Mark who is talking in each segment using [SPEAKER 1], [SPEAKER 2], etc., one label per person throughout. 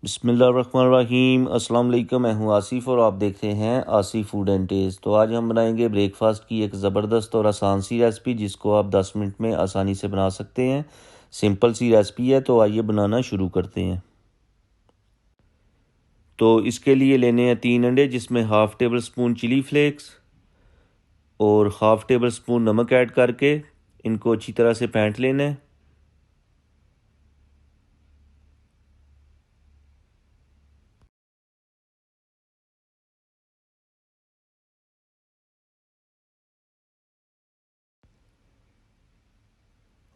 [SPEAKER 1] बिस्मिल्लाहिर्रहमानिर्रहीम। अस्सलाम वालेकुम। मैं हूं आसिफ और आप देख रहे हैं आसिफ फूड एंड टेस्ट। तो आज हम बनाएंगे ब्रेकफास्ट की एक ज़बरदस्त और आसान सी रेसिपी जिसको आप 10 मिनट में आसानी से बना सकते हैं। सिंपल सी रेसिपी है, तो आइए बनाना शुरू करते हैं। तो इसके लिए लेने हैं 3 अंडे, जिसमें half tablespoon chilli flakes और हाफ़ टेबल स्पून नमक ऐड करके इनको अच्छी तरह से फेंट लेना है।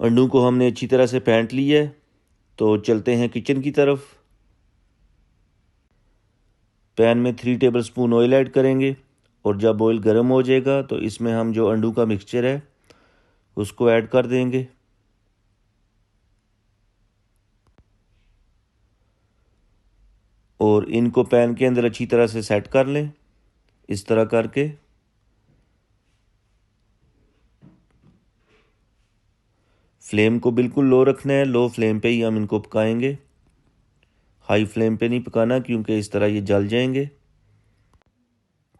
[SPEAKER 1] अंडों को हमने अच्छी तरह से फेंट लिया है, तो चलते हैं किचन की तरफ। पैन में 3 टेबल स्पून ऑयल ऐड करेंगे और जब ऑयल गर्म हो जाएगा तो इसमें हम जो अंडों का मिक्सचर है उसको ऐड कर देंगे। और इनको पैन के अंदर अच्छी तरह से सेट कर लें, इस तरह करके। फ्लेम को बिल्कुल लो रखना है, लो फ्लेम पे ही हम इनको पकाएंगे। हाई फ्लेम पे नहीं पकाना, क्योंकि इस तरह ये जल जाएंगे।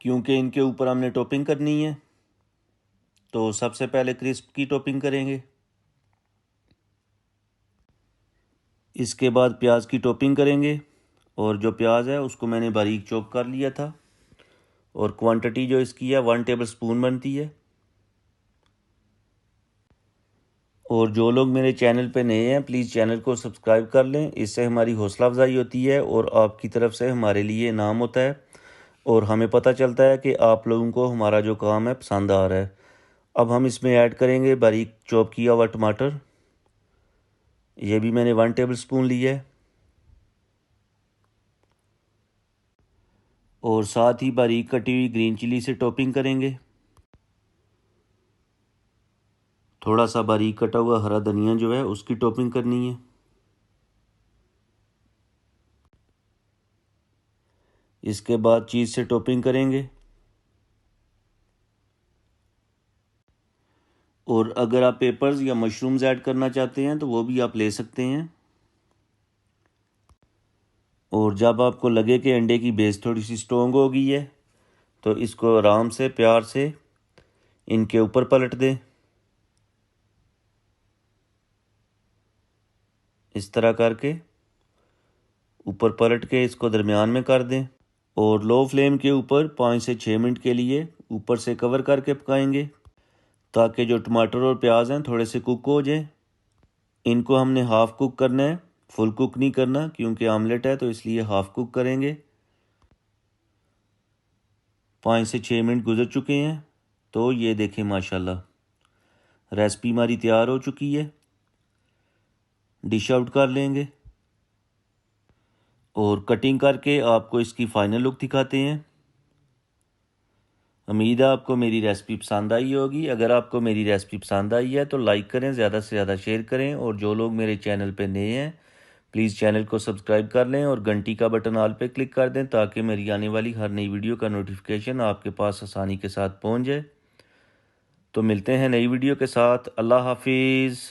[SPEAKER 1] क्योंकि इनके ऊपर हमने टॉपिंग करनी है, तो सबसे पहले क्रिस्प की टॉपिंग करेंगे। इसके बाद प्याज की टॉपिंग करेंगे, और जो प्याज है उसको मैंने बारीक चॉप कर लिया था। और क्वांटिटी जो इसकी है 1 टेबल स्पून बनती है। और जो लोग मेरे चैनल पे नए हैं प्लीज़ चैनल को सब्सक्राइब कर लें, इससे हमारी हौसला अफजाई होती है और आपकी तरफ से हमारे लिए इनाम होता है और हमें पता चलता है कि आप लोगों को हमारा जो काम है पसंद आ रहा है। अब हम इसमें ऐड करेंगे बारीक चॉप किया हुआ टमाटर। ये भी मैंने 1 टेबल स्पून लिया है। और साथ ही बारीक कटी हुई ग्रीन चिली से टॉपिंग करेंगे। थोड़ा सा बारीक कटा हुआ हरा धनिया जो है उसकी टॉपिंग करनी है। इसके बाद चीज़ से टॉपिंग करेंगे। और अगर आप पेपर्स या मशरूम्स ऐड करना चाहते हैं तो वो भी आप ले सकते हैं। और जब आपको लगे कि अंडे की बेस थोड़ी सी स्ट्रोंग हो गई है तो इसको आराम से प्यार से इनके ऊपर पलट दें, इस तरह करके ऊपर पलट के इसको दरमियान में कर दें। और लो फ्लेम के ऊपर 5 से 6 मिनट के लिए ऊपर से कवर करके पकाएंगे, ताकि जो टमाटर और प्याज हैं थोड़े से कुक हो जाएं। इनको हमने हाफ़ कुक करना है, फुल कुक नहीं करना, क्योंकि आमलेट है तो इसलिए हाफ़ कुक करेंगे। 5 से 6 मिनट गुजर चुके हैं, तो ये देखें माशाल्लाह रेसिपी हमारी तैयार हो चुकी है। डिश आउट कर लेंगे और कटिंग करके आपको इसकी फ़ाइनल लुक दिखाते हैं। उम्मीद है आपको मेरी रेसिपी पसंद आई होगी। अगर आपको मेरी रेसिपी पसंद आई है तो लाइक करें, ज़्यादा से ज़्यादा शेयर करें। और जो लोग मेरे चैनल पे नए हैं प्लीज़ चैनल को सब्सक्राइब कर लें और घंटी का बटन ऑल पे क्लिक कर दें, ताकि मेरी आने वाली हर नई वीडियो का नोटिफिकेशन आपके पास आसानी के साथ पहुंच जाए। तो मिलते हैं नई वीडियो के साथ। अल्लाह हाफिज़।